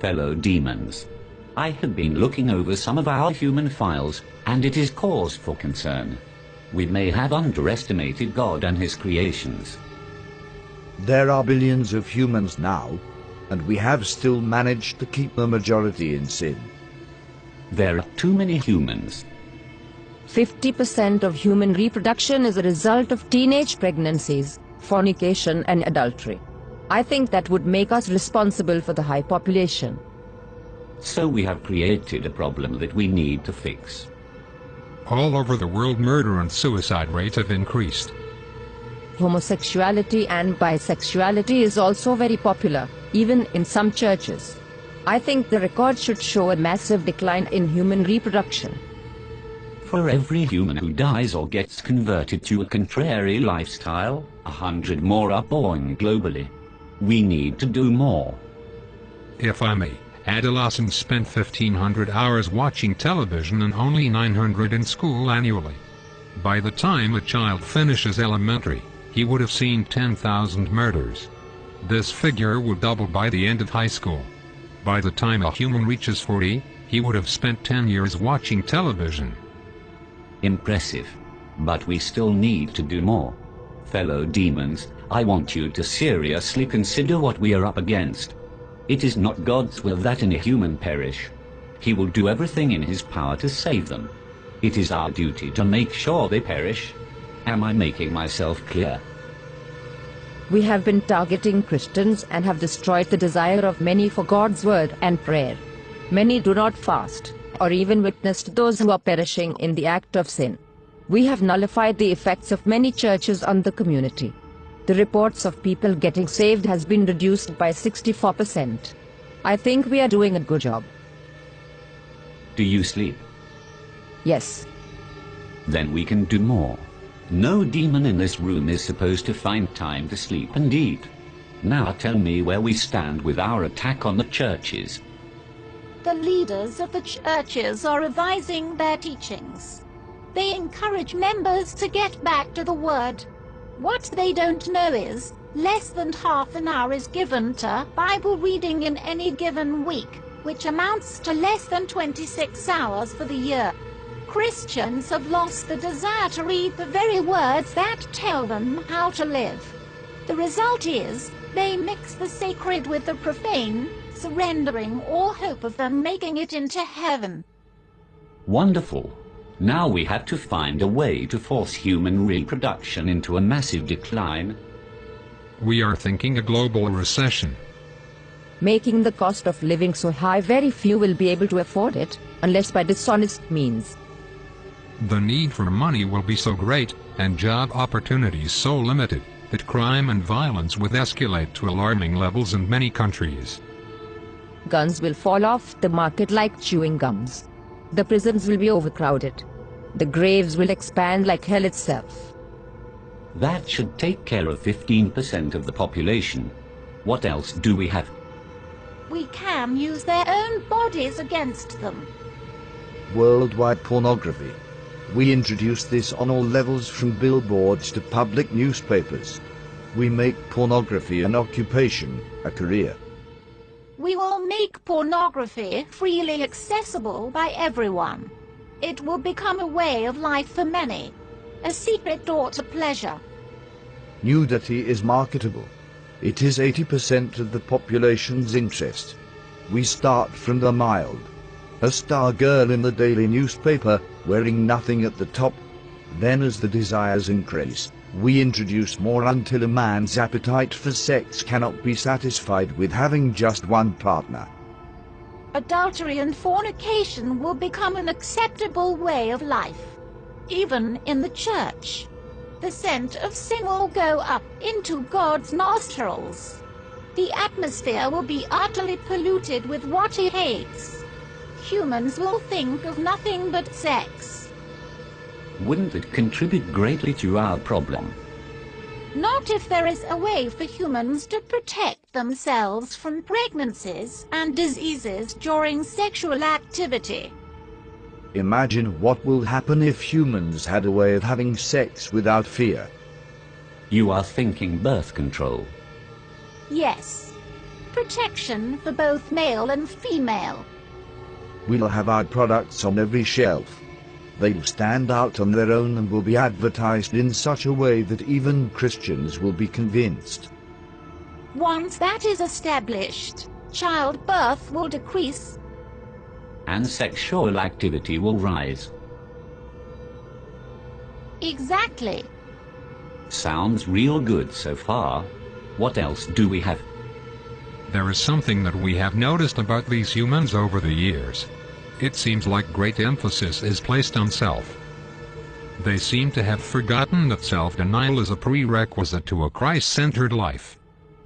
Fellow demons, I have been looking over some of our human files, and it is cause for concern. We may have underestimated God and his creations. There are billions of humans now, and we have still managed to keep the majority in sin. There are too many humans. 50% of human reproduction is a result of teenage pregnancies, fornication and adultery. I think that would make us responsible for the high population. So we have created a problem that we need to fix. All over the world, murder and suicide rates have increased. Homosexuality and bisexuality is also very popular, even in some churches. I think the record should show a massive decline in human reproduction. For every human who dies or gets converted to a contrary lifestyle, 100 more are born globally. We need to do more. If I may, adolescents spend 1,500 hours watching television and only 900 in school annually. By the time a child finishes elementary, he would have seen 10,000 murders. This figure would double by the end of high school. By the time a human reaches 40, he would have spent 10 years watching television. Impressive. But we still need to do more. Fellow demons, I want you to seriously consider what we are up against. It is not God's will that any human perish. He will do everything in his power to save them. It is our duty to make sure they perish. Am I making myself clear? We have been targeting Christians and have destroyed the desire of many for God's word and prayer. Many do not fast, or even witness to those who are perishing in the act of sin. We have nullified the effects of many churches on the community. The reports of people getting saved has been reduced by 64%. I think we are doing a good job. Do you sleep? Yes. Then we can do more. No demon in this room is supposed to find time to sleep and eat. Now tell me where we stand with our attack on the churches. The leaders of the churches are revising their teachings. They encourage members to get back to the Word. What they don't know is, less than half an hour is given to Bible reading in any given week, which amounts to less than 26 hours for the year. Christians have lost the desire to read the very words that tell them how to live. The result is, they mix the sacred with the profane, surrendering all hope of them making it into heaven. Wonderful. Now we have to find a way to force human reproduction into a massive decline. We are thinking a global recession. Making the cost of living so high very few will be able to afford it, unless by dishonest means. The need for money will be so great, and job opportunities so limited, that crime and violence would escalate to alarming levels in many countries. Guns will fall off the market like chewing gums. The prisons will be overcrowded. The graves will expand like hell itself. That should take care of 15% of the population. What else do we have? We can use their own bodies against them. Worldwide pornography. We introduce this on all levels, from billboards to public newspapers. We make pornography an occupation, a career. We will make pornography freely accessible by everyone. It will become a way of life for many, a secret door to pleasure. Nudity is marketable. It is 80% of the population's interest. We start from the mild. A star girl in the daily newspaper, wearing nothing at the top. Then as the desires increase, we introduce more until a man's appetite for sex cannot be satisfied with having just one partner. Adultery and fornication will become an acceptable way of life, even in the church. The scent of sin will go up into God's nostrils. The atmosphere will be utterly polluted with what he hates. Humans will think of nothing but sex. Wouldn't it contribute greatly to our problem? Not if there is a way for humans to protect themselves from pregnancies and diseases during sexual activity. Imagine what will happen if humans had a way of having sex without fear. You are thinking birth control. Yes. protection for both male and female. We'll have our products on every shelf. They'll stand out on their own and will be advertised in such a way that even Christians will be convinced. Once that is established, childbirth will decrease. And sexual activity will rise. Exactly. Sounds real good so far. What else do we have? There is something that we have noticed about these humans over the years. It seems like great emphasis is placed on self. They seem to have forgotten that self-denial is a prerequisite to a Christ-centered life.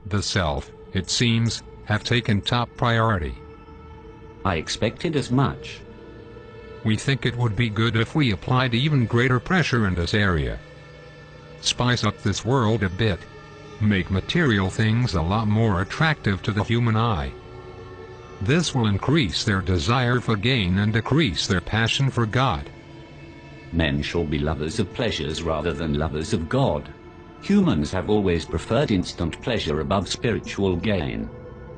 The self, it seems, have taken top priority. I expected as much. We think it would be good if we applied even greater pressure in this area. Spice up this world a bit. Make material things a lot more attractive to the human eye. This will increase their desire for gain and decrease their passion for God. Men shall be lovers of pleasures rather than lovers of God. Humans have always preferred instant pleasure above spiritual gain.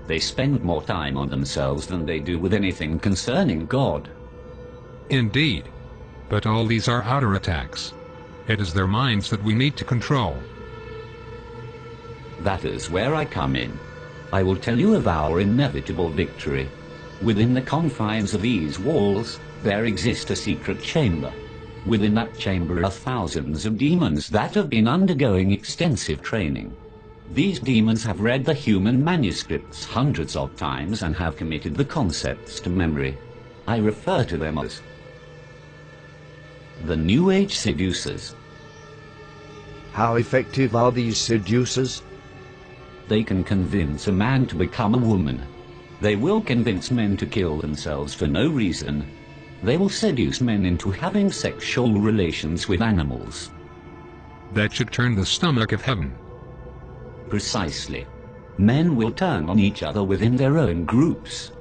They spend more time on themselves than they do with anything concerning God. Indeed. But all these are outer attacks. It is their minds that we need to control. That is where I come in. I will tell you of our inevitable victory. Within the confines of these walls, there exists a secret chamber. Within that chamber are thousands of demons that have been undergoing extensive training. These demons have read the human manuscripts hundreds of times and have committed the concepts to memory. I refer to them as the New Age seducers. How effective are these seducers? They can convince a man to become a woman. They will convince men to kill themselves for no reason. They will seduce men into having sexual relations with animals. That should turn the stomach of heaven. Precisely. Men will turn on each other within their own groups.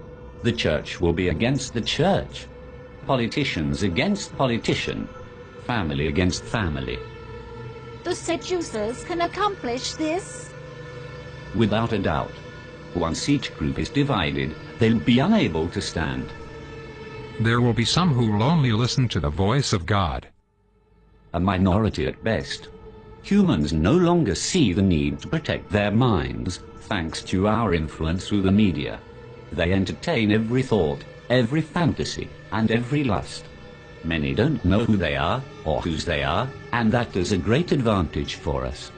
The church will be against the church. Politicians against politician. Family against family. The seducers can accomplish this? Without a doubt. Once each group is divided, they'll be unable to stand. There will be some who will only listen to the voice of God. A minority at best. Humans no longer see the need to protect their minds, thanks to our influence through the media. They entertain every thought, every fantasy, and every lust. Many don't know who they are, or whose they are, and that is a great advantage for us.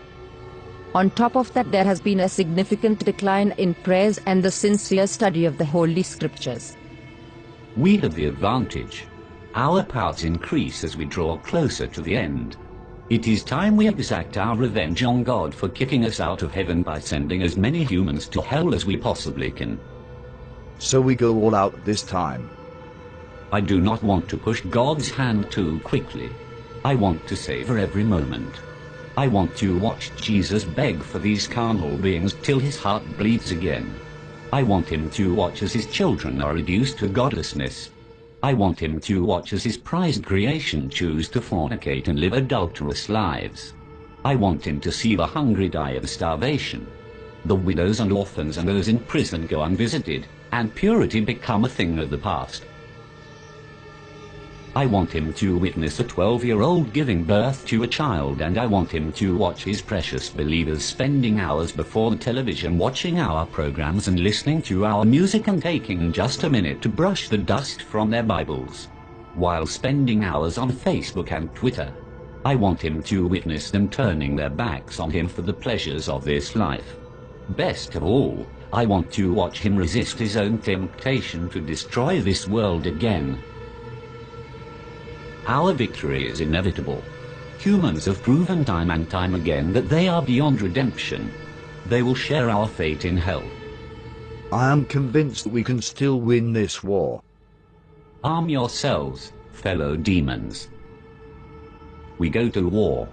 On top of that, there has been a significant decline in prayers and the sincere study of the Holy Scriptures. We have the advantage. Our powers increase as we draw closer to the end. It is time we exact our revenge on God for kicking us out of heaven by sending as many humans to hell as we possibly can. So we go all out this time. I do not want to push God's hand too quickly. I want to savor every moment. I want to watch Jesus beg for these carnal beings till his heart bleeds again. I want him to watch as his children are reduced to godlessness. I want him to watch as his prized creation choose to fornicate and live adulterous lives. I want him to see the hungry die of starvation, the widows and orphans and those in prison go unvisited, and purity become a thing of the past. I want him to witness a 12-year-old giving birth to a child, and I want him to watch his precious believers spending hours before the television watching our programs and listening to our music and taking just a minute to brush the dust from their Bibles, while spending hours on Facebook and Twitter. I want him to witness them turning their backs on him for the pleasures of this life. Best of all, I want to watch him resist his own temptation to destroy this world again. Our victory is inevitable. Humans have proven time and time again that they are beyond redemption. They will share our fate in hell. I am convinced that we can still win this war. Arm yourselves, fellow demons. We go to war.